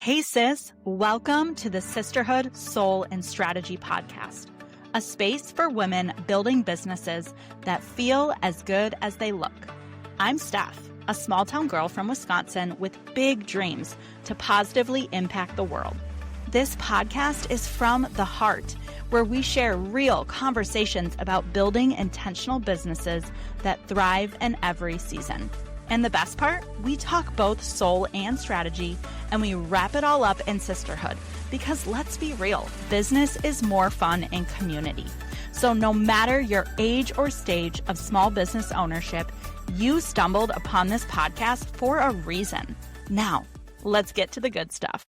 Hey sis, welcome to the Sisterhood, Soul, and Strategy podcast, a space for women building businesses that feel as good as they look. I'm Steph, a small town girl from Wisconsin with big dreams to positively impact the world. This podcast is from the heart, where we share real conversations about building intentional businesses that thrive in every season. And the best part, we talk both soul and strategy, and we wrap it all up in sisterhood. Because let's be real, business is more fun in community. So no matter your age or stage of small business ownership, you stumbled upon this podcast for a reason. Now, let's get to the good stuff.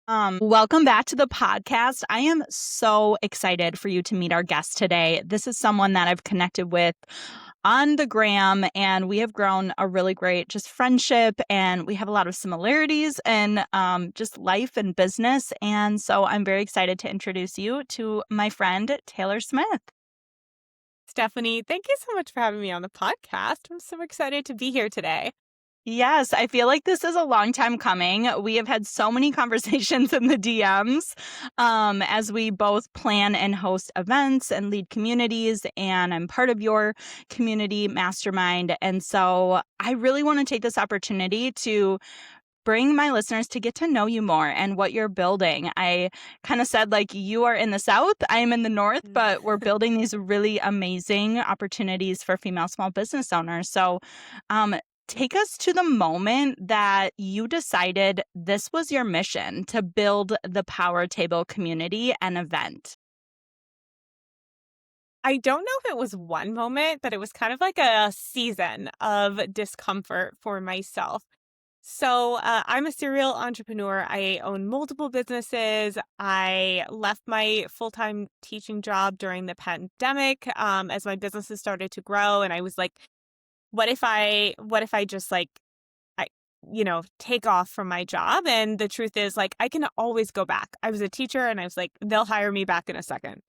Welcome back to the podcast. I am so excited for you to meet our guest today. This is someone that I've connected with on the gram, and we have grown a really great just friendship, and we have a lot of similarities in just life and business. And so I'm very excited to introduce you to my friend, Taylor Smith. Stephanie, thank you so much for having me on the podcast. I'm so excited to be here today. Yes, I feel like this is a long time coming. We have had so many conversations in the DMs as we both plan and host events and lead communities, and I'm part of your community mastermind. And so I really want to take this opportunity to bring my listeners to get to know you more and what you're building. I kind of said, like, you are in the South, I am in the North, but we're building these really amazing opportunities for female small business owners. So take us to the moment that you decided this was your mission to build the Power Table community and event. I don't know if it was one moment, but it was kind of like a season of discomfort for myself. So I'm a serial entrepreneur. I own multiple businesses. I left my full-time teaching job during the pandemic as my businesses started to grow. And I was like, what if I just like, I, take off from my job? And the truth is, like, I can always go back. I was a teacher and I was like, they'll hire me back in a second.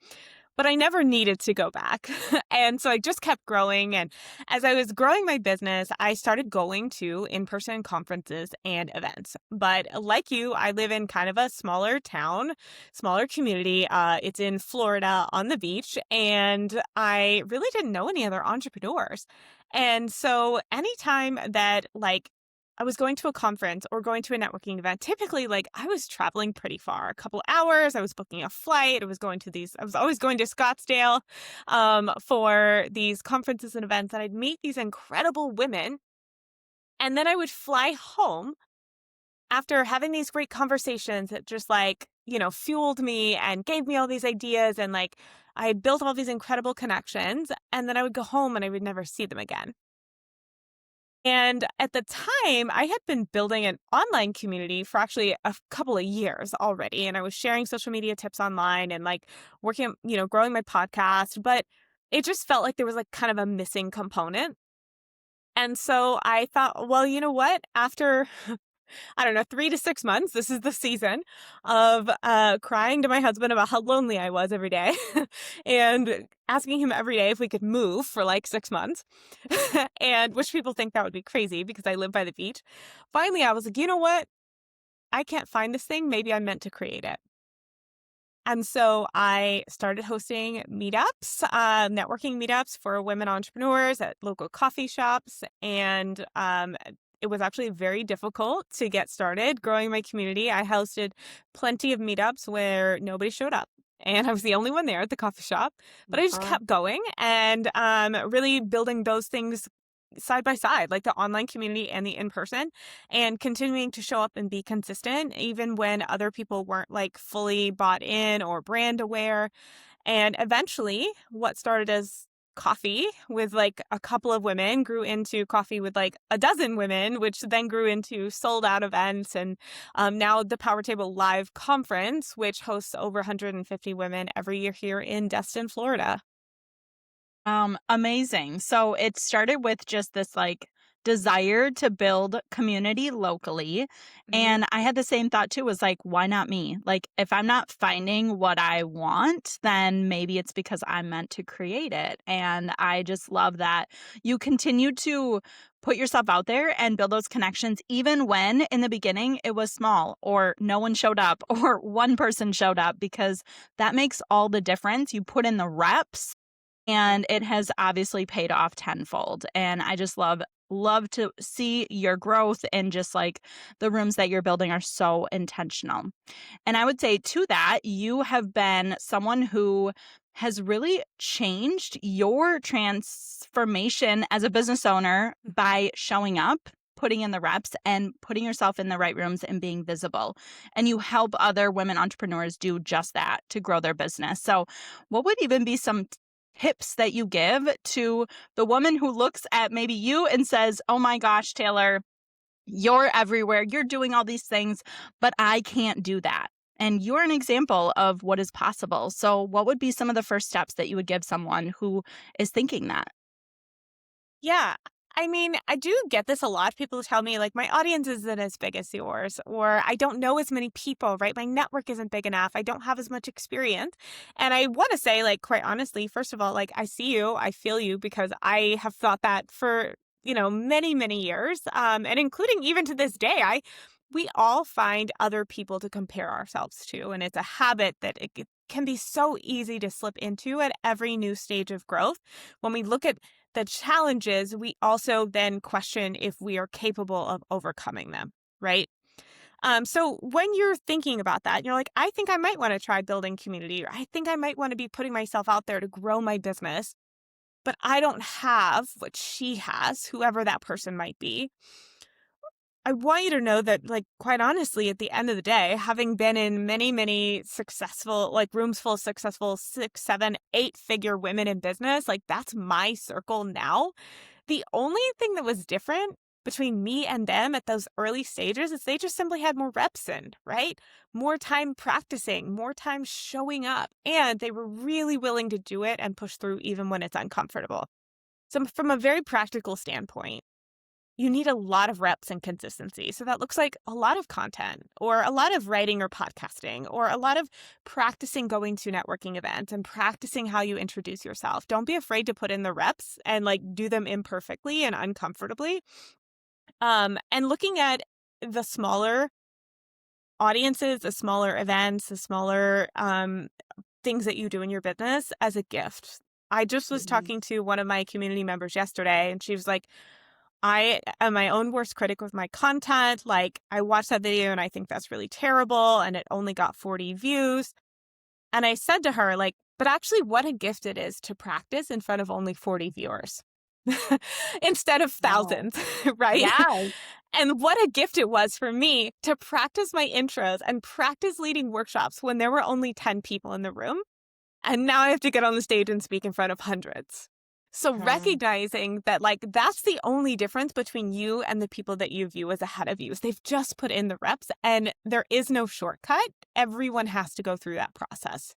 But I never needed to go back. And so I just kept growing. And as I was growing my business, I started going to in-person conferences and events. But like you, I live in kind of a smaller town, smaller community. It's in Florida on the beach. And I really didn't know any other entrepreneurs. And so anytime that I was going to a conference or going to a networking event, typically I was traveling pretty far, a couple hours. I was booking a flight. I was always going to Scottsdale for these conferences and events, and I'd meet these incredible women. And then I would fly home after having these great conversations that just fueled me and gave me all these ideas. And I had built all these incredible connections. And then I would go home and I would never see them again. And at the time, I had been building an online community for actually a couple of years already. And I was sharing social media tips online and working, growing my podcast. But it just felt like there was kind of a missing component. And so I thought, well, you know what? After, I don't know, 3 to 6 months, this is the season of crying to my husband about how lonely I was every day and asking him every day if we could move for 6 months, and which people think that would be crazy because I live by the beach. Finally, I was like, you know what? I can't find this thing. Maybe I'm meant to create it. And so I started hosting meetups, networking meetups for women entrepreneurs at local coffee shops. And it was actually very difficult to get started growing my community. I hosted plenty of meetups where nobody showed up. And I was the only one there at the coffee shop. But I just kept going and really building those things side by side, like the online community and the in-person, and continuing to show up and be consistent, even when other people weren't fully bought in or brand aware. And eventually what started as coffee with a couple of women grew into coffee with a dozen women, which then grew into sold out events. And now the Power Table Live Conference, which hosts over 150 women every year here in Destin, Florida. Amazing. So it started with just this desire to build community locally. Mhm. And I had the same thought too, was like, why not me? Like, if I'm not finding what I want, then maybe it's because I'm meant to create it. And I just love that you continue to put yourself out there and build those connections, even when in the beginning it was small or no one showed up or one person showed up, because that makes all the difference. You put in the reps Mhm. and it has obviously paid off tenfold. And I just love to see your growth, and just like the rooms that you're building are so intentional. And I would say to that, you have been someone who has really changed your transformation as a business owner Mhm. by showing up, putting in the reps, and putting yourself in the right rooms and being visible. And you help other women entrepreneurs do just that to grow their business. So, what would even be some tips that you give to the woman who looks at maybe you and says, "Oh my gosh, Taylor, you're everywhere. You're doing all these things, but I can't do that." And you're an example of what is possible. So, what would be some of the first steps that you would give someone who is thinking that? Yeah. I mean, I do get this a lot. People tell me, like, my audience isn't as big as yours, or I don't know as many people, right? My network isn't big enough. I don't have as much experience. And I want to say, like, quite honestly, first of all, like, I see you, I feel you, because I have thought that for, many, many years. And including even to this day, we all find other people to compare ourselves to. And it's a habit that it can be so easy to slip into at every new stage of growth. When we look at the challenges, we also then question if we are capable of overcoming them, right? So when you're thinking about that, you're like, I think I might want to try building community, or I think I might want to be putting myself out there to grow my business, but I don't have what she has, whoever that person might be. I want you to know that, like, quite honestly, at the end of the day, having been in many, many successful, like, rooms full of successful 6, 7, 8-figure women in business, like, that's my circle now. The only thing that was different between me and them at those early stages is they just simply had more reps in, right? More time practicing, more time showing up, and they were really willing to do it and push through even when it's uncomfortable. So, from a very practical standpoint, you need a lot of reps and consistency. So that looks like a lot of content, or a lot of writing or podcasting, or a lot of practicing going to networking events and practicing how you introduce yourself. Don't be afraid to put in the reps and, like, do them imperfectly and uncomfortably. And looking at the smaller audiences, the smaller events, the smaller things that you do in your business as a gift. I just was Mhm. talking to one of my community members yesterday, and she was like, I am my own worst critic with my content. Like, I watched that video and I think that's really terrible, and it only got 40 views. And I said to her, like, but actually, what a gift it is to practice in front of only 40 viewers instead of Wow. thousands, right? Yeah. And what a gift it was for me to practice my intros and practice leading workshops when there were only 10 people in the room. And now I have to get on the stage and speak in front of hundreds. So Mm. recognizing that, like, that's the only difference between you and the people that you view as ahead of you, is they've just put in the reps, and there is no shortcut. Everyone has to go through that process.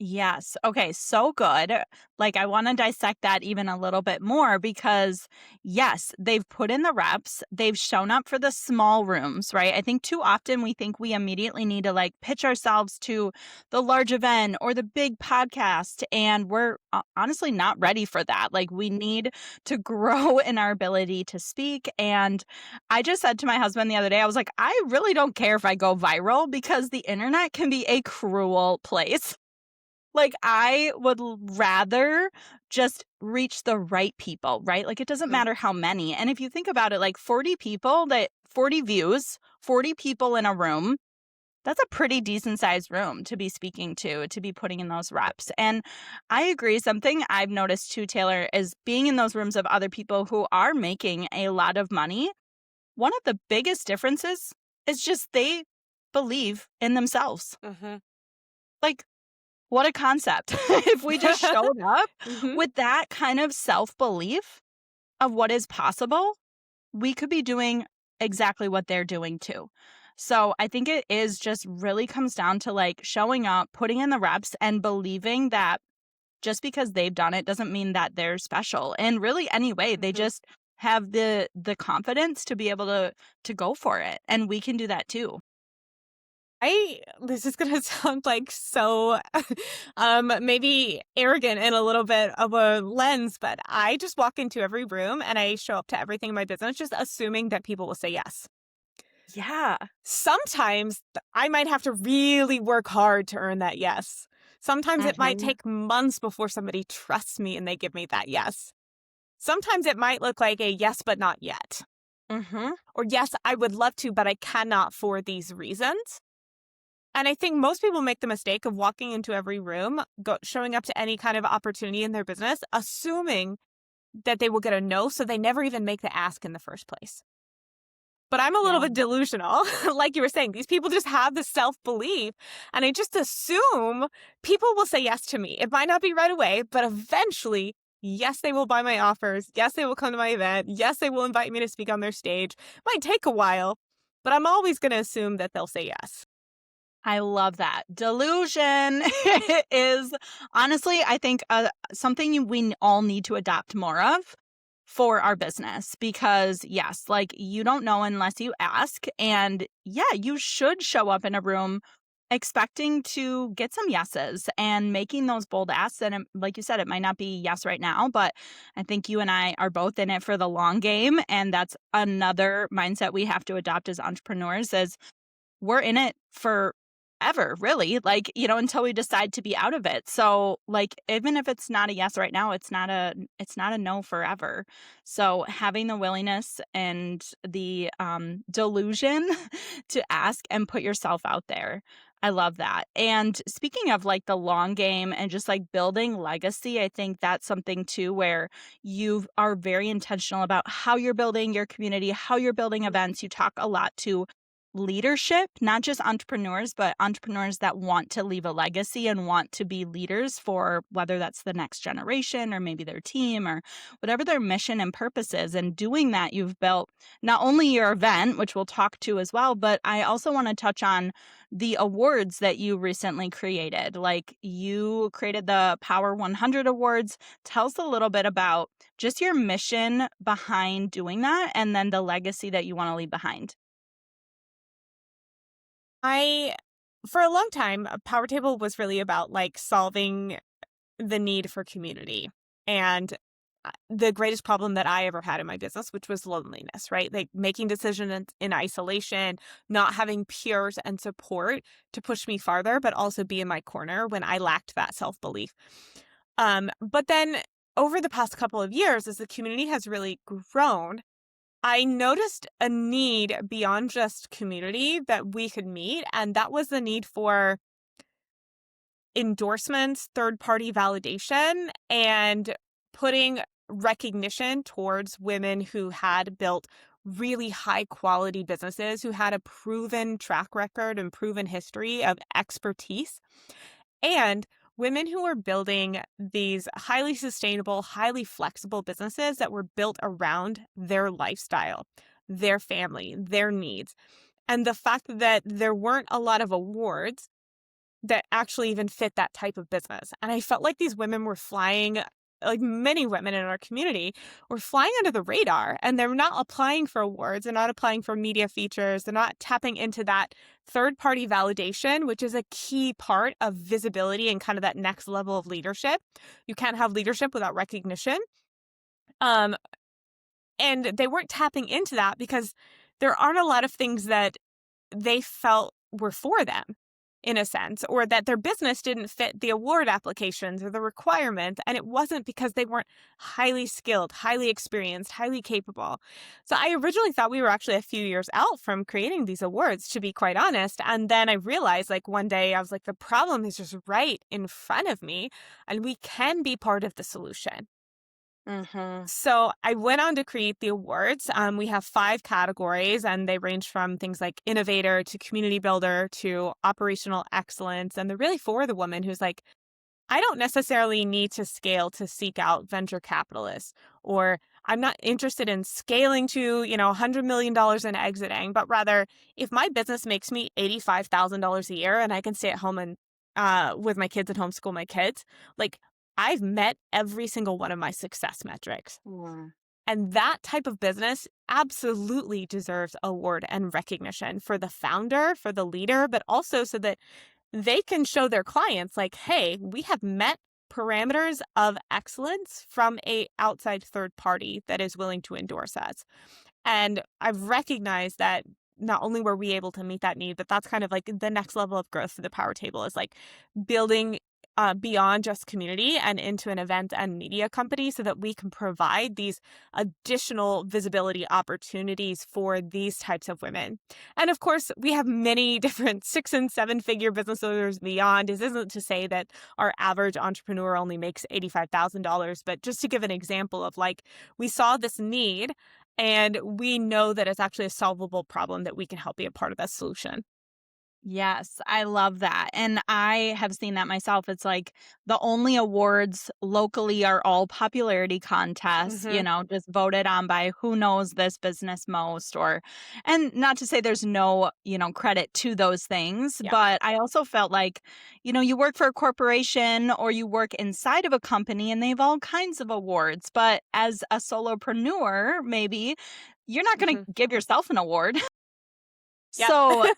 Yes. Okay. So good. Like, I want to dissect that even a little bit more, because, yes, they've put in the reps. They've shown up for the small rooms, right? I think too often we think we immediately need to like pitch ourselves to the large event or the big podcast. And we're honestly not ready for that. Like, we need to grow in our ability to speak. And I just said to my husband the other day, I was like, I really don't care if I go viral, because the internet can be a cruel place. Like, I would rather just reach the right people, right? Like, it doesn't Mhm. matter how many. And if you think about it, like 40 people, 40 views, 40 people in a room, that's a pretty decent sized room to be speaking to be putting in those reps. And I agree. Something I've noticed too, Taylor, is being in those rooms of other people who are making a lot of money. One of the biggest differences is just they believe in themselves. Mhm. Like, what a concept. If we just showed up Mhm. with that kind of self-belief of what is possible, we could be doing exactly what they're doing too. So I think it is just really comes down to like showing up, putting in the reps, and believing that just because they've done it doesn't mean that they're special. And really, anyway, they Mhm. just have the confidence to be able to go for it. And we can do that too. This is gonna sound like so maybe arrogant in a little bit of a lens, but I just walk into every room and I show up to everything in my business just assuming that people will say yes. Yeah. Sometimes I might have to really work hard to earn that yes. Sometimes it might Mhm. take months before somebody trusts me and they give me that yes. Sometimes it might look like a yes, but not yet. Mhm. Or yes, I would love to, but I cannot for these reasons. And I think most people make the mistake of walking into every room, showing up to any kind of opportunity in their business, assuming that they will get a no, so they never even make the ask in the first place. But I'm a little Yeah. bit delusional. Like you were saying, these people just have the self-belief, and I just assume people will say yes to me. It might not be right away, but eventually, yes, they will buy my offers. Yes, they will come to my event. Yes, they will invite me to speak on their stage. Might take a while, but I'm always going to assume that they'll say yes. I love that. Delusion is honestly, I think, something we all need to adopt more of for our business because, yes, like you don't know unless you ask. And yeah, you should show up in a room expecting to get some yeses and making those bold asks. And like you said, it might not be yes right now, but I think you and I are both in it for the long game. And that's another mindset we have to adopt as entrepreneurs is we're in it for ever, really, like, until we decide to be out of it. So, like, even if it's not a yes right now, it's not a no forever. So, having the willingness and the delusion to ask and put yourself out there. I love that. And speaking of like the long game and just like building legacy, I think that's something too where you are very intentional about how you're building your community, how you're building events. You talk a lot to leadership, not just entrepreneurs, but entrepreneurs that want to leave a legacy and want to be leaders for whether that's the next generation or maybe their team or whatever their mission and purpose is. And doing that, you've built not only your event, which we'll talk to as well, but I also want to touch on the awards that you recently created. Like you created the Power 100 Awards. Tell us a little bit about just your mission behind doing that and then the legacy that you want to leave behind. I For a long time, Power Table was really about like solving the need for community and the greatest problem that I ever had in my business, which was loneliness, right? Like making decisions in isolation, not having peers and support to push me farther, but also be in my corner when I lacked that self belief. But then over the past couple of years, as the community has really grown, I noticed a need beyond just community that we could meet. And that was the need for endorsements, third party validation, and putting recognition towards women who had built really high quality businesses, who had a proven track record and proven history of expertise, and women who were building these highly sustainable, highly flexible businesses that were built around their lifestyle, their family, their needs. And the fact that there weren't a lot of awards that actually even fit that type of business. And I felt like these women were flying, like many women in our community, were flying under the radar and they're not applying for awards. They're not applying for media features. They're not tapping into that third party validation, which is a key part of visibility and kind of that next level of leadership. You can't have leadership without recognition. Um, and they weren't tapping into that because there aren't a lot of things that they felt were for them in a sense, or that their business didn't fit the award applications or the requirements. And it wasn't because they weren't highly skilled, highly experienced, highly capable. So I originally thought we were actually a few years out from creating these awards, to be quite honest. And then I realized like one day I was like, the problem is just right in front of me and we can be part of the solution. Mhm. So I went on to create the awards. We have 5 categories, and they range from things like innovator to community builder to operational excellence. And they're really for the woman who's like, I don't necessarily need to scale to seek out venture capitalists, or I'm not interested in scaling to, $100 million and exiting, but rather if my business makes me $85,000 a year and I can stay at home and with my kids and homeschool my kids, like I've met every single one of my success metrics. Mm. And that type of business absolutely deserves award and recognition for the founder, for the leader, but also so that they can show their clients like, hey, we have met parameters of excellence from a outside third party that is willing to endorse us. And I've recognized that not only were we able to meet that need, but that's kind of like the next level of growth for the Power Table is like building beyond just community and into an event and media company so that we can provide these additional visibility opportunities for these types of women. And of course, we have many different 6 and 7 figure business owners beyond. This isn't to say that our average entrepreneur only makes $85,000, but just to give an example of like, we saw this need and we know that it's actually a solvable problem that we can help be a part of that solution. Yes, I love that. And I have seen that myself. It's like the only awards locally are all popularity contests, Hmm. just voted on by who knows this business most and not to say there's no, credit to those things, Yeah. but I also felt like, you work for a corporation or you work inside of a company and they have all kinds of awards, but as a solopreneur, maybe you're not going Hmm. to give yourself an award. Yep. So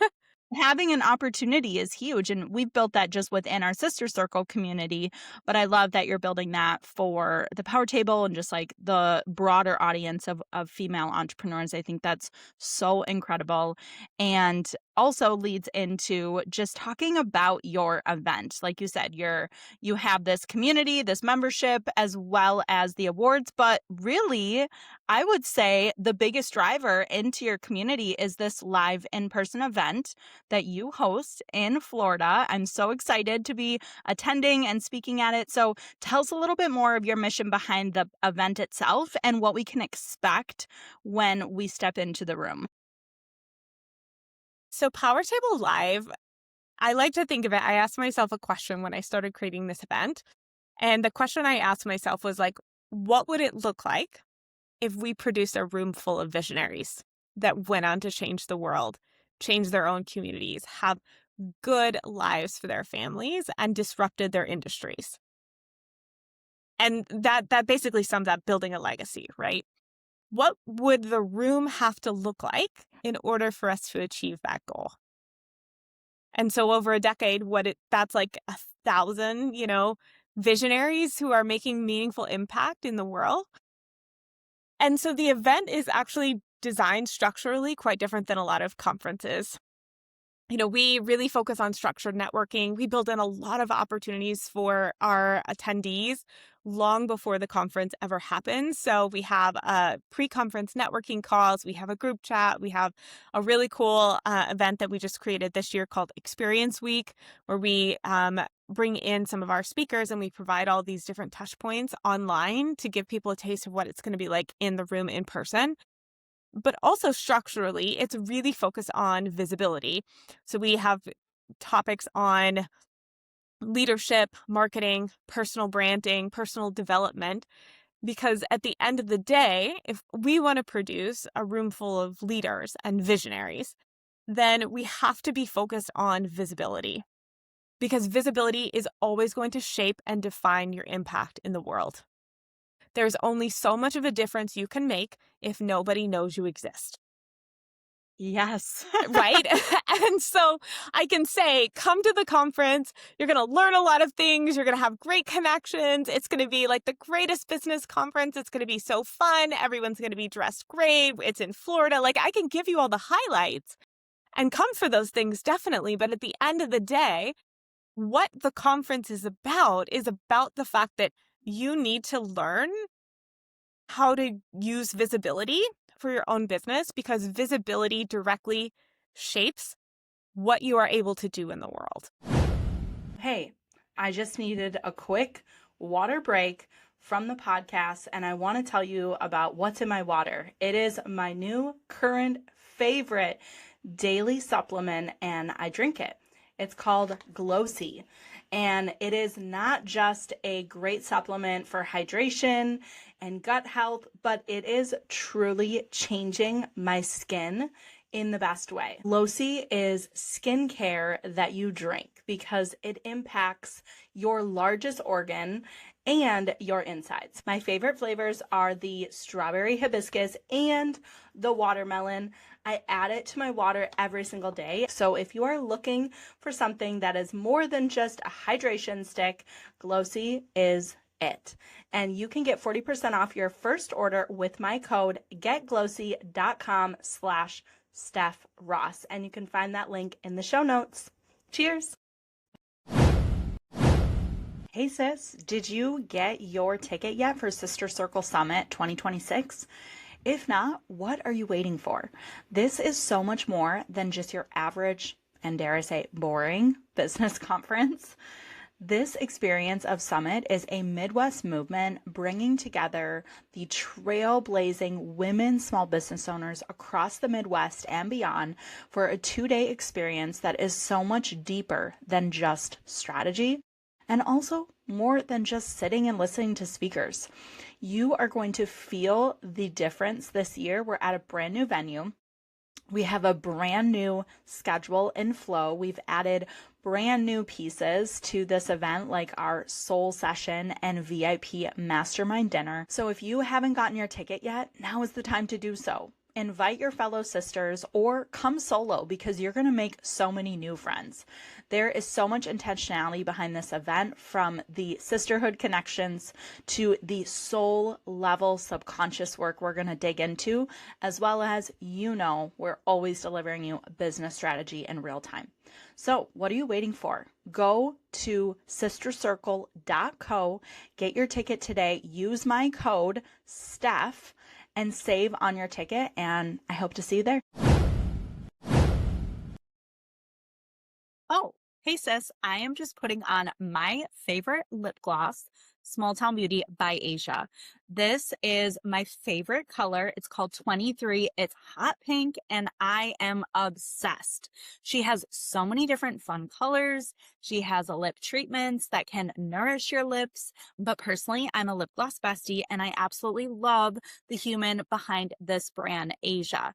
having an opportunity is huge, and we've built that just within our sister circle community, but I love that you're building that for the Power Table and just like the broader audience of female entrepreneurs. I think that's so incredible, and also leads into just talking about your event. Like you said, you have this community, this membership, as well as the awards, but really, I would say the biggest driver into your community is this live in-person event that you host in Florida. I'm so excited to be attending and speaking at it. So tell us a little bit more of your mission behind the event itself and what we can expect when we step into the room. So Power Table Live, I like to think of it. I asked myself a question when I started creating this event. And the question I asked myself was like, what would it look like if we produced a room full of visionaries that went on to change the world, change their own communities, have good lives for their families, and disrupted their industries? And that basically sums up building a legacy, right? What would the room have to look like in order for us to achieve that goal? And so over a decade, that's like 1,000, visionaries who are making meaningful impact in the world. And so the event is actually designed structurally quite different than a lot of conferences. We really focus on structured networking. We build in a lot of opportunities for our attendees long before the conference ever happens. So we have pre-conference networking calls. We have a group chat. We have a really cool event that we just created this year called Experience Week, where we bring in some of our speakers and we provide all these different touch points online to give people a taste of what it's going to be like in the room in person. But also structurally, it's really focused on visibility. So we have topics on leadership, marketing, personal branding, personal development, because at the end of the day, if we want to produce a room full of leaders and visionaries, then we have to be focused on visibility, because visibility is always going to shape and define your impact in the world. There's only so much of a difference you can make if nobody knows you exist. Yes. Right? And so I can say, come to the conference. You're going to learn a lot of things. You're going to have great connections. It's going to be like the greatest business conference. It's going to be so fun. Everyone's going to be dressed great. It's in Florida. Like, I can give you all the highlights and come for those things, definitely. But at the end of the day, what the conference is about the fact that you need to learn how to use visibility for your own business, because visibility directly shapes what you are able to do in the world. Hey, I just needed a quick water break from the podcast, and I want to tell you about what's in my water. It is my new current favorite daily supplement, and I drink it. It's called Glossy, and it is not just a great supplement for hydration and gut health, but it is truly changing my skin in the best way. Glossy is skincare that you drink because it impacts your largest organ and your insides. My favorite flavors are the strawberry hibiscus and the watermelon. I add it to my water every single day. So if you are looking for something that is more than just a hydration stick, Glossy is it. And you can get 40% off your first order with my code getglossy.com/StephRoss. And you can find that link in the show notes. Cheers. Hey sis, did you get your ticket yet for Sister Circle Summit 2026? If not, what are you waiting for? This is so much more than just your average, and dare I say, boring business conference. This experience of Summit is a Midwest movement bringing together the trailblazing women small business owners across the Midwest and beyond for a 2-day experience that is so much deeper than just strategy and also more than just sitting and listening to speakers. You are going to feel the difference this year. We're at a brand new venue. We have a brand new schedule and flow. We've added brand new pieces to this event, like our soul session and VIP mastermind dinner. So if you haven't gotten your ticket yet, now is the time to do so. Invite your fellow sisters or come solo because you're going to make so many new friends. There is so much intentionality behind this event, from the sisterhood connections to the soul level subconscious work we're going to dig into, as well as, we're always delivering you a business strategy in real time. So what are you waiting for? Go to sistercircle.co, get your ticket today, use my code STEPH, and save on your ticket, and I hope to see you there. Oh, hey sis, I am just putting on my favorite lip gloss, Small Town Beauty by Asia. This is my favorite color. It's called 23. It's hot pink and I am obsessed. She has so many different fun colors. She has a lip treatments that can nourish your lips. But personally, I'm a lip gloss bestie and I absolutely love the human behind this brand, Asia.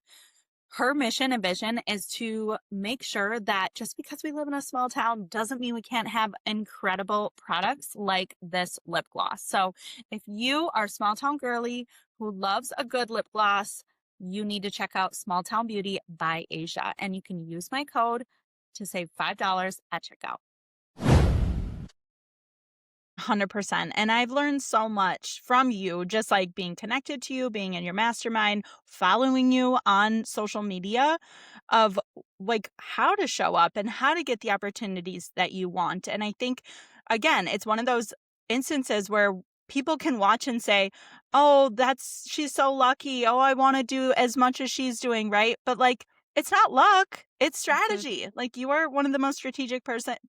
Her mission and vision is to make sure that just because we live in a small town doesn't mean we can't have incredible products like this lip gloss. So if you are a small town girly who loves a good lip gloss, you need to check out Small Town Beauty by Asia, and you can use my code to save $5 at checkout. 100%. And I've learned so much from you, just like being connected to you, being in your mastermind, following you on social media, of like how to show up and how to get the opportunities that you want. And I think, again, it's one of those instances where people can watch and say, oh, she's so lucky. Oh, I want to do as much as she's doing, right? But like, it's not luck, it's strategy. Like, you are one of the most strategic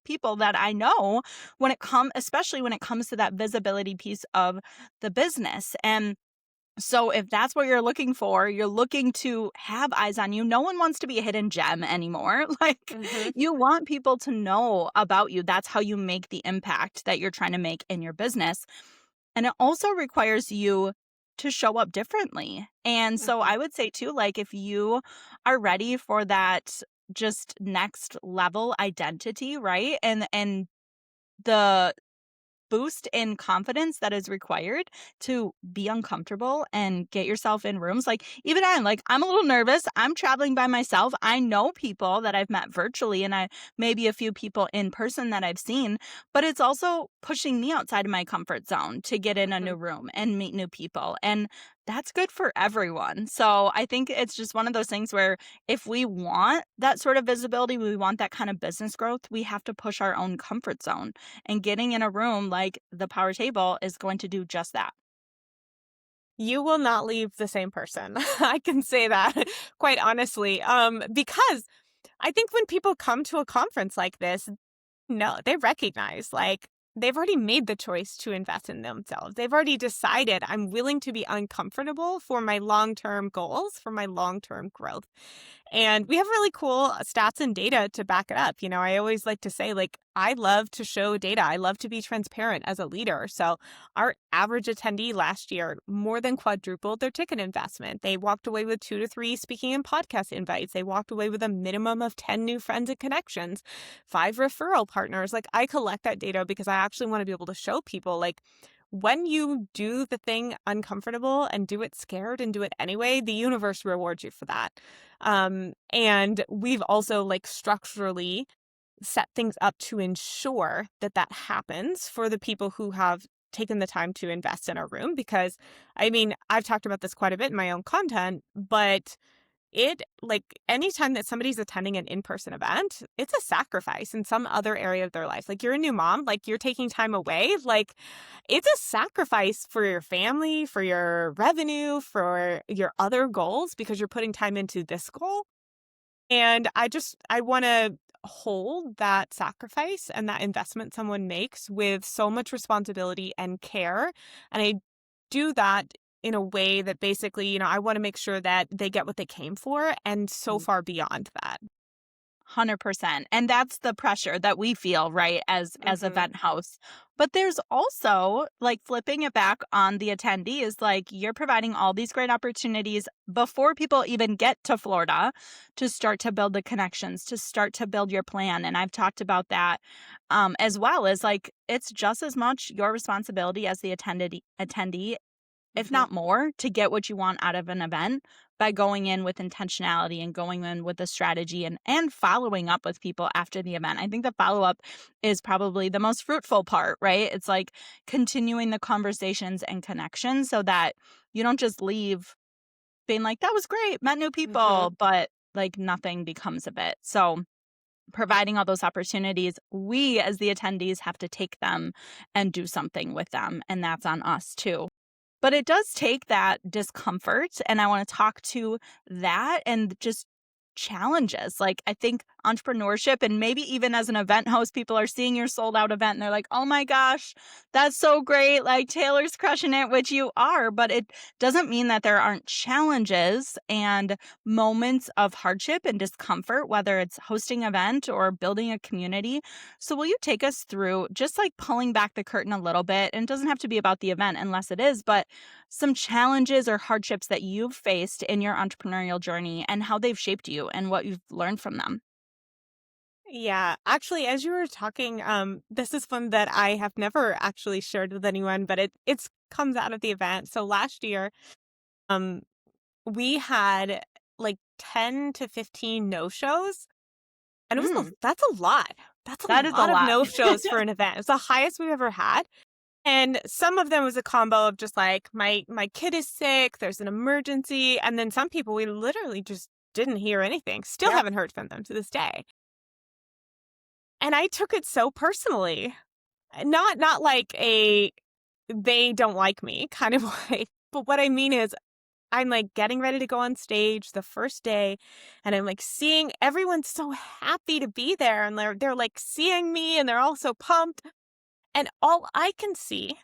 people that I know especially when it comes to that visibility piece of the business. And so if that's what you're looking for, you're looking to have eyes on you. No one wants to be a hidden gem anymore. You want people to know about you. That's how you make the impact that you're trying to make in your business. And it also requires you to show up differently. And so I would say too, like, if you are ready for that just next level identity, right? And the boost in confidence that is required to be uncomfortable and get yourself in rooms. Like, even I'm a little nervous. I'm traveling by myself. I know people that I've met virtually and maybe a few people in person that I've seen, but it's also pushing me outside of my comfort zone to get in a new room and meet new people. And that's good for everyone. So I think it's just one of those things where if we want that sort of visibility, we want that kind of business growth, we have to push our own comfort zone. And getting in a room like the Power Table is going to do just that. You will not leave the same person. I can say that quite honestly, because I think when people come to a conference like this, they recognize, like, they've already made the choice to invest in themselves. They've already decided, I'm willing to be uncomfortable for my long-term goals, for my long-term growth. And we have really cool stats and data to back it up. I always like to say, like, I love to show data. I love to be transparent as a leader. So our average attendee last year more than quadrupled their ticket investment. They walked away with 2 to 3 speaking and podcast invites. They walked away with a minimum of 10 new friends and connections, 5 referral partners. Like, I collect that data because I actually want to be able to show people, like, when you do the thing uncomfortable and do it scared and do it anyway, the universe rewards you for that. And we've also, like, structurally set things up to ensure that that happens for the people who have taken the time to invest in our room. Because, I mean, I've talked about this quite a bit in my own content, but like, anytime that somebody's attending an in-person event, it's a sacrifice in some other area of their life. Like, you're a new mom, like, you're taking time away, like, it's a sacrifice for your family, for your revenue, for your other goals, because you're putting time into this goal. And I want to hold that sacrifice and that investment someone makes with so much responsibility and care. And I do that in a way that basically, I want to make sure that they get what they came for and so far beyond that. 100%. And that's the pressure that we feel, right, as Hmm. event hosts. But there's also, like, flipping it back on the attendees, like, you're providing all these great opportunities before people even get to Florida to start to build the connections, to start to build your plan. And I've talked about that as well as, like, it's just as much your responsibility as the attendee, if Hmm. not more, to get what you want out of an event by going in with intentionality and going in with a strategy and following up with people after the event. I think the follow up is probably the most fruitful part, right? It's like continuing the conversations and connections so that you don't just leave being like, that was great, met new Hmm. people, but like nothing becomes of it. So providing all those opportunities, we as the attendees have to take them and do something with them. And that's on us too. But it does take that discomfort, and I wanna talk to that and just challenges. Like, I think entrepreneurship and maybe even as an event host, people are seeing your sold out event and they're like, "Oh my gosh, that's so great, like, Taylor's crushing it," which you are, but it doesn't mean that there aren't challenges and moments of hardship and discomfort, whether it's hosting an event or building a community. So will you take us through just, like, pulling back the curtain a little bit, and it doesn't have to be about the event unless it is, but some challenges or hardships that you've faced in your entrepreneurial journey and how they've shaped you and what you've learned from them. Yeah, actually, as you were talking, this is one that I have never actually shared with anyone, but it's comes out of the event. So last year, um, we had like 10 to 15 no-shows, and Mm, that's a lot. That's a that is a lot of lot. no-shows for an event. It's the highest we've ever had. And some of them was a combo of just like, my kid is sick, there's an emergency, and then some people we literally just didn't hear anything. Still Yep. haven't heard from them to this day. And I took it so personally. Not like a they don't like me kind of way, but what I mean is I'm like getting ready to go on stage the first day, and I'm like seeing everyone's so happy to be there, and they're like seeing me and they're all so pumped. And all I can see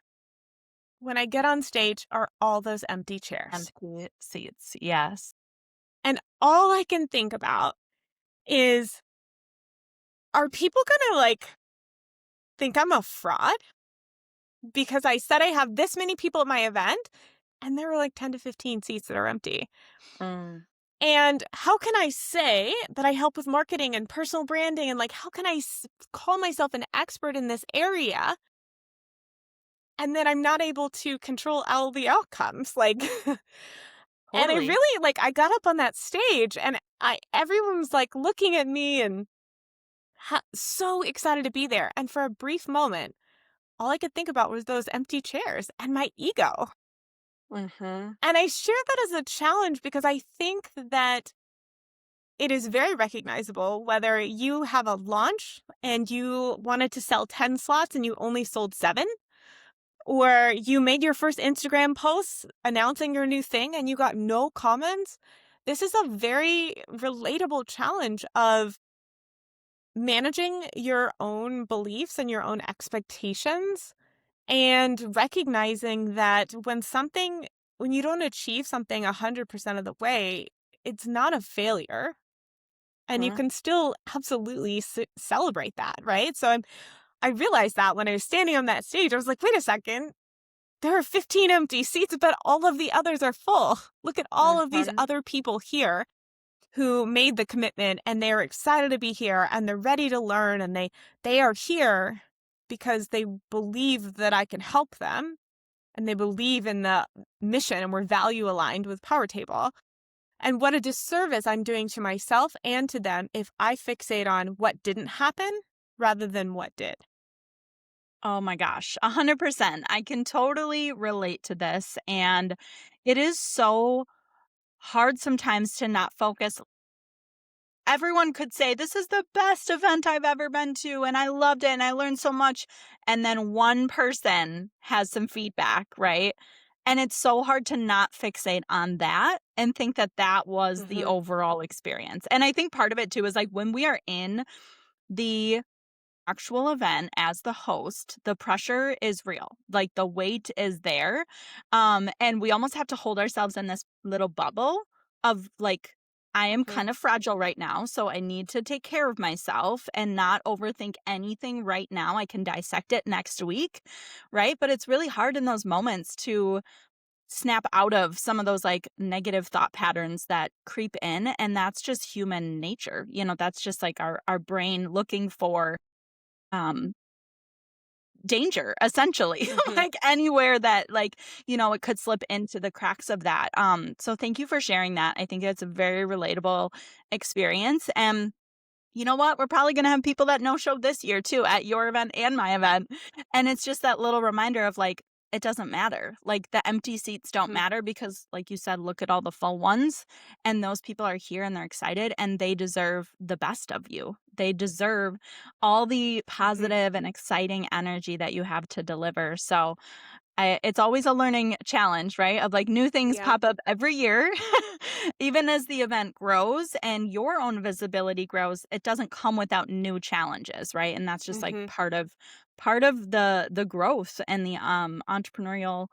when I get on stage are all those empty chairs. Empty seats. Yes. And all I can think about is, are people gonna like think I'm a fraud because I said I have this many people at my event and there were like 10 to 15 seats that are empty? Mm, And how can I say that I help with marketing and personal branding? And like, how can I call myself an expert in this area? And then I'm not able to control all the outcomes. Like, and I totally. really, like, I got up on that stage and everyone was like looking at me and so excited to be there. And for a brief moment, all I could think about was those empty chairs and my ego. Mm-hmm. And I share that as a challenge because I think that it is very recognizable whether you have a launch and you wanted to sell 10 slots and you only sold 7, or you made your first Instagram post announcing your new thing and you got no comments. This is a very relatable challenge of managing your own beliefs and your own expectations, and recognizing that when you don't achieve something 100% of the way, it's not a failure. and you can still absolutely celebrate that, right? So I realized that when I was standing on that stage, I was like, wait a second, there are 15 empty seats, but all of the others are full. Look at all of these Mhm. other people here who made the commitment, and they're excited to be here, and they're ready to learn, and they are here because they believe that I can help them, and they believe in the mission, and we're value aligned with Power Table. And what a disservice I'm doing to myself and to them if I fixate on what didn't happen rather than what did. Oh my gosh, 100%. I can totally relate to this. And it is so hard sometimes to not focus. Everyone could say, this is the best event I've ever been to, and I loved it, and I learned so much. And then one person has some feedback, right? And it's so hard to not fixate on that and think that that was the Mm-hmm. overall experience. And I think part of it too is like when we are in the actual event as the host, the pressure is real. Like the weight is there. And we almost have to hold ourselves in this little bubble of like, I am Mm-hmm. kind of fragile right now, so I need to take care of myself and not overthink anything right now. I can dissect it next week, right? But it's really hard in those moments to snap out of some of those like negative thought patterns that creep in. And that's just human nature. That's just like our brain looking for um danger essentially. Mm-hmm. Like anywhere that like it could slip into the cracks of that. So thank you for sharing that. I think it's a very relatable experience. And you know what, we're probably going to have people that no show this year too at your event and my event, and it's just that little reminder of like it doesn't matter. Like the empty seats don't Mm-hmm. matter because like you said, look at all the full ones, and those people are here and they're excited and they deserve the best of you. They deserve all the Mm-hmm. positive and exciting energy that you have to deliver. So it's always a learning challenge, right? Of like new things Yeah. pop up every year. Even as the event grows and your own visibility grows, it doesn't come without new challenges, right? And that's just like Mm-hmm. part of the growth and the entrepreneurial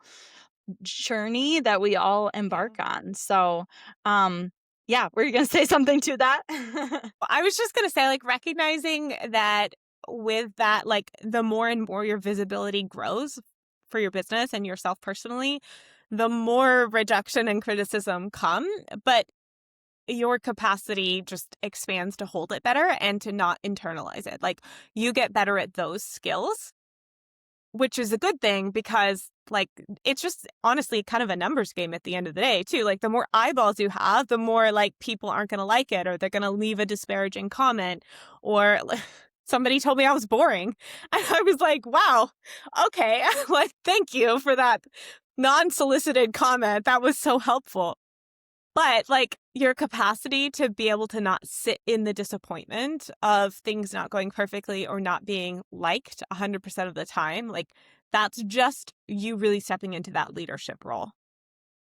journey that we all Yeah. embark on. So, yeah, were you going to say something to that? I was just going to say, like, recognizing that with that, like, the more and more your visibility grows for your business and yourself personally, the more rejection and criticism come, but your capacity just expands to hold it better and to not internalize it. Like, you get better at those skills, which is a good thing because like it's just honestly kind of a numbers game at the end of the day too. Like the more eyeballs you have, the more like people aren't going to like it, or they're going to leave a disparaging comment, or somebody told me I was boring. And I was like, wow, okay. Like, thank you for that non-solicited comment. That was so helpful. But like your capacity to be able to not sit in the disappointment of things not going perfectly or not being liked 100% of the time, like that's just you really stepping into that leadership role.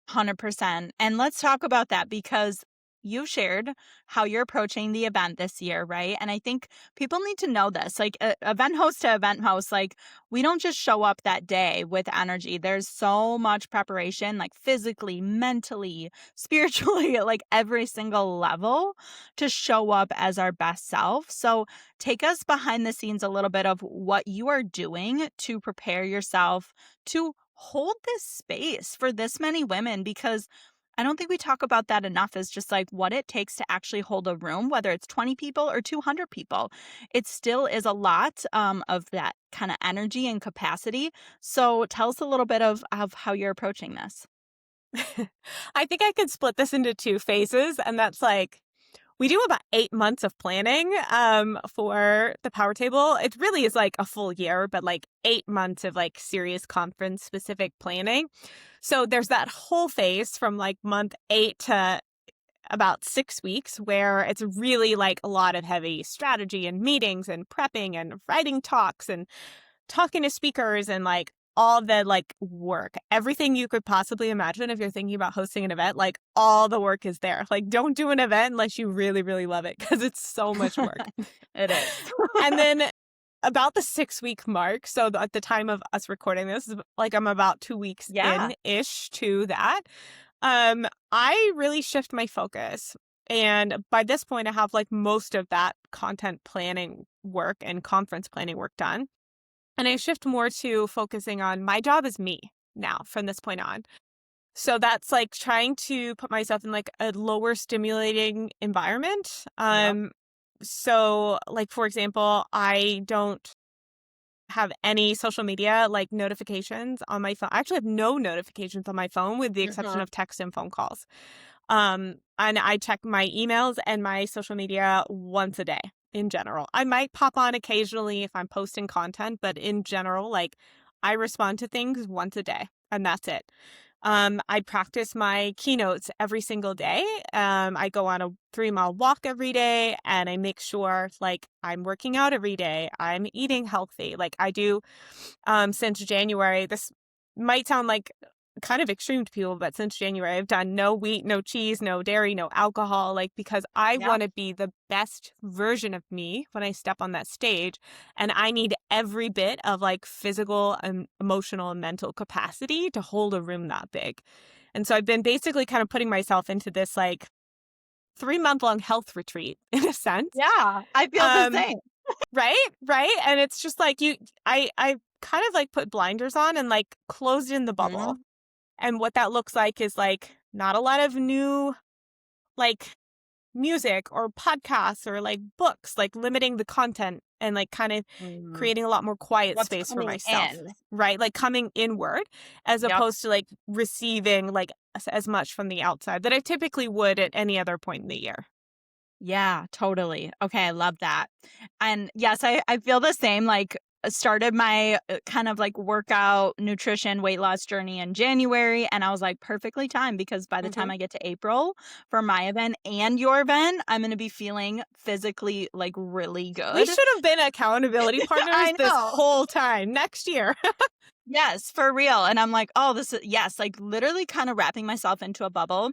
100%. And let's talk about that because you shared how you're approaching the event this year, right? And I think people need to know this. Like event host to event host, like we don't just show up that day with energy. There's so much preparation, like physically, mentally, spiritually, like every single level to show up as our best self. So take us behind the scenes a little bit of what you are doing to prepare yourself to hold this space for this many women, because I don't think we talk about that enough, is just like what it takes to actually hold a room, whether it's 20 people or 200 people. It still is a lot of that kind of energy and capacity. So tell us a little bit of how you're approaching this. I think I could split this into two phases, and that's like we do about 8 months of planning for the Power Table. It really is like a full year, but like 8 months of like serious conference specific planning. So there's that whole phase from like month 8 to about 6 weeks where it's really like a lot of heavy strategy and meetings and prepping and writing talks and talking to speakers and like all the like work, everything you could possibly imagine if you're thinking about hosting an event, like all the work is there. Like don't do an event unless you really, really love it because it's so much work. It is. And then about the 6 week mark, so at the time of us recording this, like I'm about 2 weeks Yeah. in ish to that. I really shift my focus And by this point, I have like most of that content planning work and conference planning work done. And I shift more to focusing on my job is me now from this point on. So that's like trying to put myself in like a lower stimulating environment. Yep. So like for example, I don't have any social media like notifications on my phone. I actually have no notifications on my phone with the exception Mhm. of text and phone calls. And I check my emails and my social media once a day in general. I might pop on occasionally if I'm posting content, but in general, like I respond to things once a day and that's it. I practice my keynotes every single day. I go on a 3 mile walk every day and I make sure like I'm working out every day. I'm eating healthy. Like I do since January. This might sound like kind of extreme to people, but since January, I've done no wheat, no cheese, no dairy, no alcohol, like because I Yep. want to be the best version of me when I step on that stage. And I need every bit of like physical and emotional and mental capacity to hold a room that big. And so I've been basically kind of putting myself into this like 3 month long health retreat in a sense. Yeah, I feel the Um, same. right. And it's just like I kind of like put blinders on and like closed in the bubble. Mhm. And what that looks like is like not a lot of new like music or podcasts or like books, like limiting the content and like kind of Mm. creating a lot more quiet What's space for coming myself, in? right? Like coming inward as Yep. opposed to like receiving like as much from the outside that I typically would at any other point in the year. Yeah, totally. Okay, I love that. And yes, I feel the same. Like, started my kind of like workout, nutrition, weight loss journey in January. And I was like, perfectly timed because by the time Hmm. I get to April for my event and your event, I'm going to be feeling physically like really We good. should have been accountability partners I this know. whole time next year. Yes, for real. And I'm like, oh, this is, yes, like literally kind of wrapping myself into a bubble.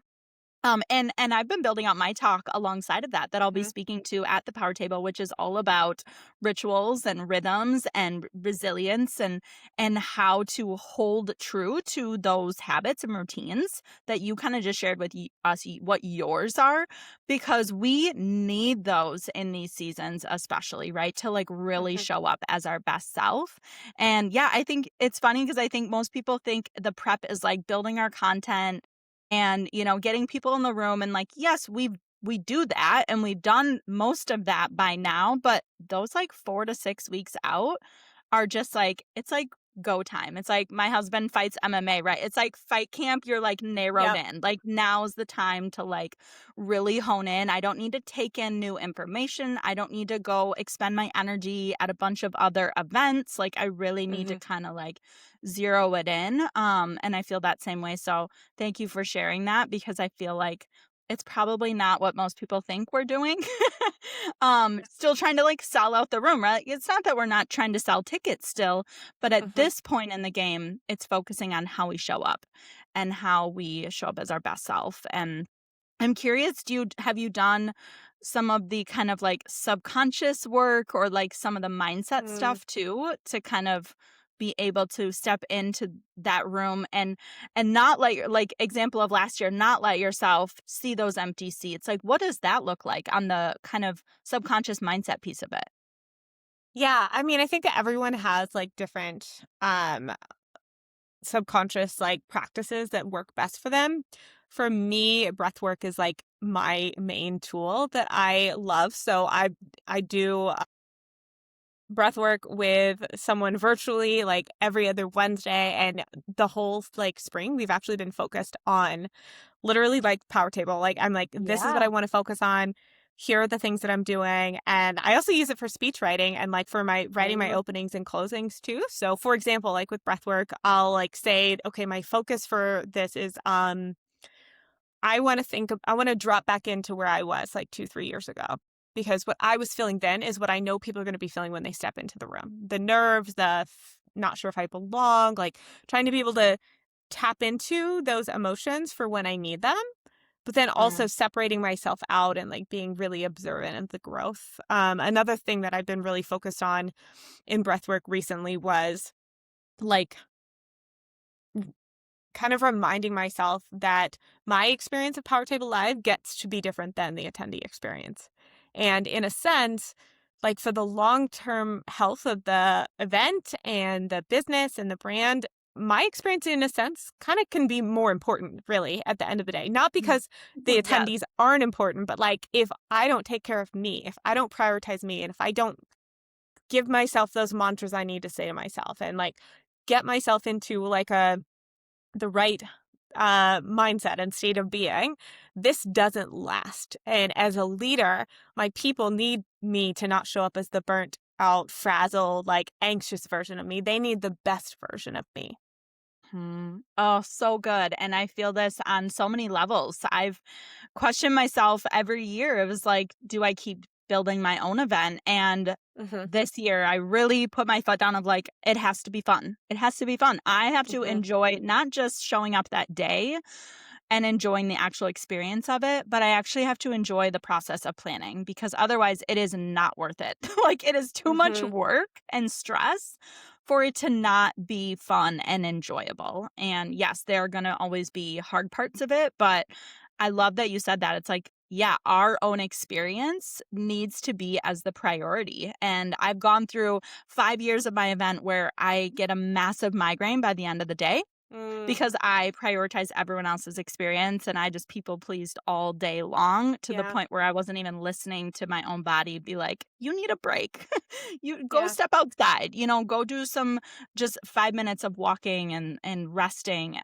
And I've been building out my talk alongside of that I'll be Mhm, speaking to at the power table, which is all about rituals and rhythms and resilience and how to hold true to those habits and routines that you kind of just shared with us what yours are, because we need those in these seasons, especially, right? To like really mhm, show up as our best self. And yeah, I think it's funny because I think most people think the prep is like building our content and, getting people in the room and like, yes, we do that and we've done most of that by now, but those like 4 to 6 weeks out are just like it's like go time. It's like my husband fights MMA, right? It's like fight camp, you're like narrowed yep, in. Like now's the time to like really hone in. I don't need to take in new information. I don't need to go expend my energy at a bunch of other events. Like I really need to mhm, kind of like zero it in. And I feel that same way. So thank you for sharing that because I feel like it's probably not what most people think we're doing. Still trying to like sell out the room, right? It's not that we're not trying to sell tickets still, but at mhm. this point in the game, it's focusing on how we show up and how we show up as our best self. And I'm curious, have you done some of the kind of like subconscious work or like some of the mindset Mm. stuff too to kind of be able to step into that room and not let like example of last year, not let yourself see those empty seats. Like what does that look like on the kind of subconscious mindset piece of it? Yeah, I mean, I think that everyone has like different subconscious like practices that work best for them. For me, breath work is like my main tool that I love. So I do breath work with someone virtually like every other Wednesday, and the whole like spring we've actually been focused on literally like power table. Like I'm like, this is what Yeah. I want to focus on. Here are the things that I'm doing. And I also use it for speech writing and like for my writing my Mhm. openings and closings too. So for example, like with breath work, I'll like say, okay, my focus for this is I want to drop back into where I was like 2, 3 years ago. Because what I was feeling then is what I know people are going to be feeling when they step into the room. The nerves, not sure if I belong, like trying to be able to tap into those emotions for when I need them, but then also Mm. separating myself out and like being really observant of the growth. Another thing that I've been really focused on in breathwork recently was like kind of reminding myself that my experience of Power Table Live gets to be different than the attendee experience. And in a sense, like for the long-term health of the event and the business and the brand, my experience in a sense kind of can be more important really at the end of the day. Not because the Yes. attendees aren't important, but like if I don't take care of me, if I don't prioritize me, and if I don't give myself those mantras I need to say to myself and like get myself into like the right mindset and state of being, this doesn't last. And as a leader, my people need me to not show up as the burnt out, frazzled, like anxious version of me. They need the best version of me. Oh, so good. And I feel this on so many levels. I've questioned myself every year. It was like, do I keep building my own event? And Hmm. this year, I really put my foot down of like, it has to be fun. It has to be fun. I have to Hmm. enjoy not just showing up that day and enjoying the actual experience of it, but I actually have to enjoy the process of planning because otherwise it is not worth it. Like it is too much Hmm. work and stress for it to not be fun and enjoyable. And yes, there are going to always be hard parts of it, but I love that you said that. It's like, yeah, our own experience needs to be as the priority. And I've gone through 5 years of my event where I get a massive migraine by the end of the day Mm, because I prioritize everyone else's experience and I just people pleased all day long to the yeah. point where I wasn't even listening to my own body be like, you need a break. You go Yeah. step outside, go do some just 5 minutes of walking and resting.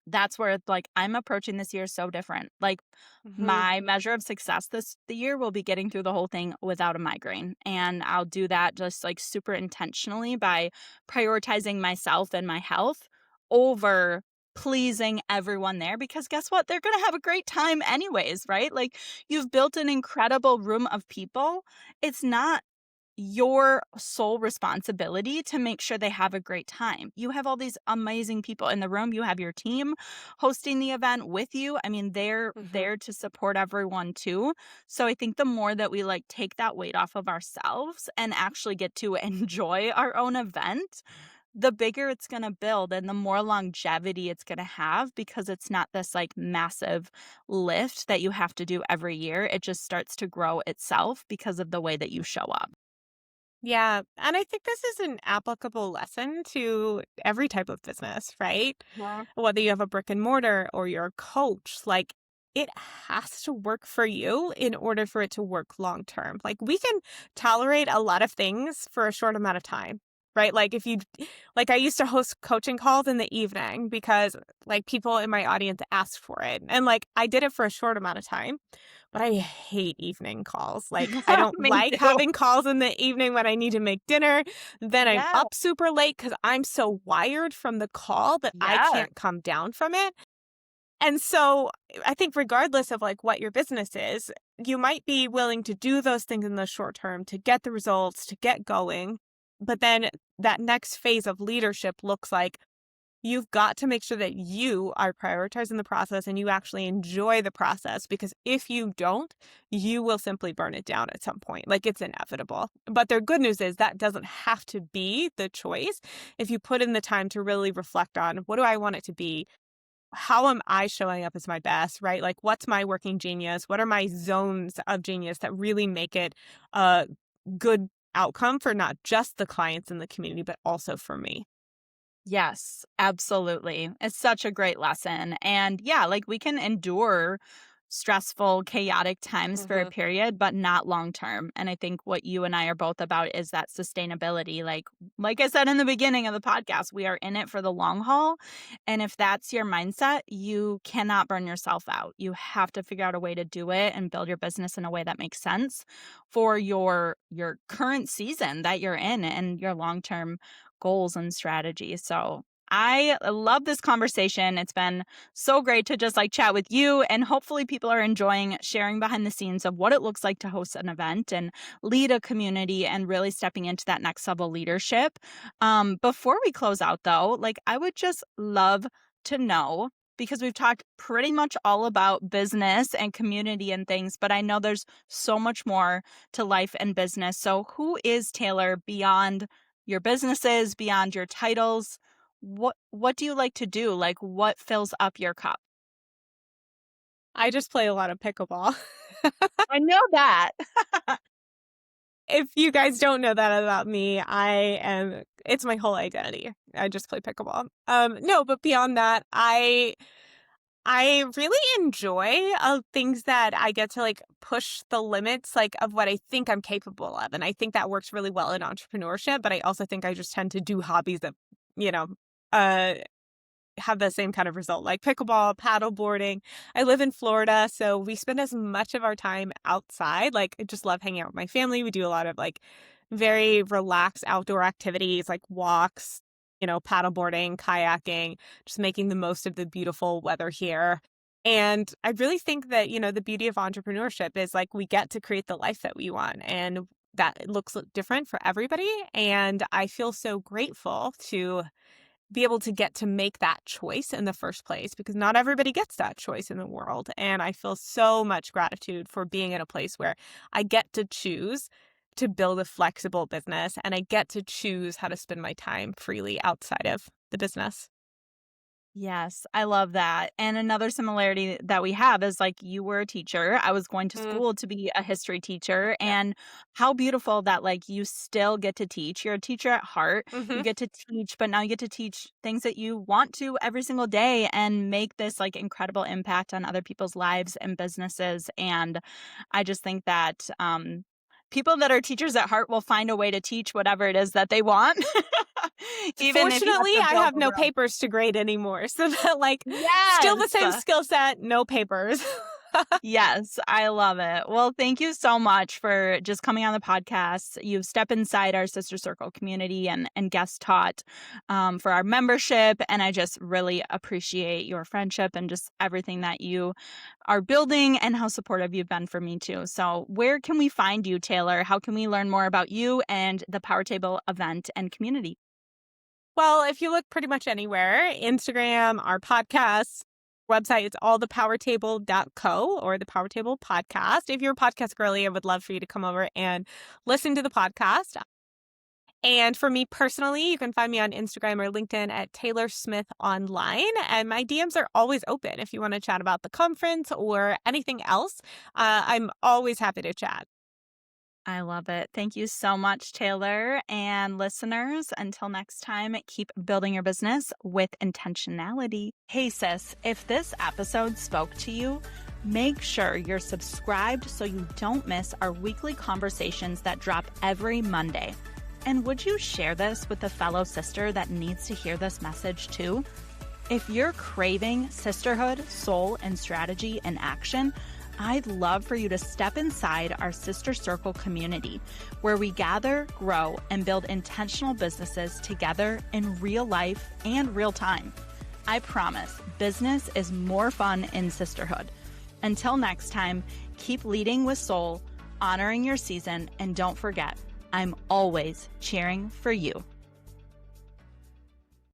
That's where it's like I'm approaching this year so different. Like Hmm. my measure of success the year will be getting through the whole thing without a migraine. And I'll do that just like super intentionally by prioritizing myself and my health over pleasing everyone there because guess what? They're going to have a great time anyways, right? Like you've built an incredible room of people. It's not your sole responsibility to make sure they have a great time. You have all these amazing people in the room. You have your team hosting the event with you. I mean, they're Hmm. there to support everyone too. So I think the more that we like take that weight off of ourselves and actually get to enjoy our own event, the bigger it's going to build and the more longevity it's going to have because it's not this like massive lift that you have to do every year. It just starts to grow itself because of the way that you show up. Yeah. And I think this is an applicable lesson to every type of business, right? Whether you have a brick and mortar or you're a coach, like it has to work for you in order for it to work long term. Like we can tolerate a lot of things for a short amount of time. Right. Like if you, like I used to host coaching calls in the evening because like people in my audience asked for it. And like I did it for a short amount of time, but I hate evening calls. Like I don't Me like too. having calls in the evening when I need to make dinner. Then I'm Yeah. up super late because I'm so wired from the call that I Yeah. can't come down from it. And so I think regardless of like what your business is, you might be willing to do those things in the short term to get the results, to get going. But then that next phase of leadership looks like you've got to make sure that you are prioritizing the process and you actually enjoy the process because if you don't, you will simply burn it down at some point. Like it's inevitable. But the good news is that doesn't have to be the choice. If you put in the time to really reflect on what do I want it to be? How am I showing up as my best, right? Like what's my working genius? What are my zones of genius that really make it a good outcome for not just the clients in the community, but also for me? Yes, absolutely. It's such a great lesson. And yeah, like we can endure stressful, chaotic times for a Hmm. period, but not long term. And I think what you and I are both about is that sustainability. Like I said in the beginning of the podcast, we are in it for the long haul. And if that's your mindset, you cannot burn yourself out. You have to figure out a way to do it and build your business in a way that makes sense for your current season that you're in and your long-term goals and strategies. So I love this conversation. It's been so great to just like chat with you, and hopefully people are enjoying sharing behind the scenes of what it looks like to host an event and lead a community and really stepping into that next level leadership. Before we close out though, like I would just love to know, because we've talked pretty much all about business and community and things, but I know there's so much more to life and business. So who is Taylor beyond your businesses, beyond your titles? What do you like to do? Like, what fills up your cup? I just play a lot of pickleball. I know that. If you guys don't know that about me, it's my whole identity. I just play pickleball. No, but beyond that, I really enjoy things that I get to like push the limits like of what I think I'm capable of. And I think that works really well in entrepreneurship, but I also think I just tend to do hobbies that, you know, uh have the same kind of result, like pickleball, paddle boarding. I live in Florida, so we spend as much of our time outside. Like, I just love hanging out with my family. We do a lot of like very relaxed outdoor activities like walks, paddle boarding, kayaking, just making the most of the beautiful weather here. And I really think that, the beauty of entrepreneurship is like we get to create the life that we want. And that looks different for everybody. And I feel so grateful to be able to get to make that choice in the first place, because not everybody gets that choice in the world. And I feel so much gratitude for being in a place where I get to choose to build a flexible business and I get to choose how to spend my time freely outside of the business. Yes, I love that. And another similarity that we have is like you were a teacher. I was going to Mm, school to be a history teacher. yeah. And how beautiful that like you still get to teach. You're a teacher at heart. Hmm. You get to teach, but now you get to teach things that you want to every single day and make this like incredible impact on other people's lives and businesses. And I just think that people that are teachers at heart will find a way to teach whatever it is that they want. Even if you have Fortunately, to I build have a no room. papers to grade anymore. So that like still the Yes. same skill set, no papers. Yes, I love it. Well, thank you so much for just coming on the podcast. You've stepped inside our Sister Circle community and guest taught for our membership. And I just really appreciate your friendship and just everything that you are building and how supportive you've been for me too. So where can we find you, Taylor? How can we learn more about you and the Power Table event and community? Well, if you look pretty much anywhere, Instagram, our podcast, website, it's allthepowertable.co or the Power Table podcast. If you're a podcast girly, I would love for you to come over and listen to the podcast. And for me personally, you can find me on Instagram or LinkedIn at Taylor Smith Online. And my DMs are always open if you want to chat about the conference or anything else. I'm always happy to chat. I love it. Thank you so much, Taylor. And listeners, until next time, keep building your business with intentionality. Hey, sis, if this episode spoke to you, make sure you're subscribed so you don't miss our weekly conversations that drop every Monday. And would you share this with a fellow sister that needs to hear this message too? If you're craving sisterhood, soul, and strategy in action, I'd love for you to step inside our Sister Circle community, where we gather, grow, and build intentional businesses together in real life and real time. I promise, business is more fun in sisterhood. Until next time, keep leading with soul, honoring your season, and don't forget, I'm always cheering for you.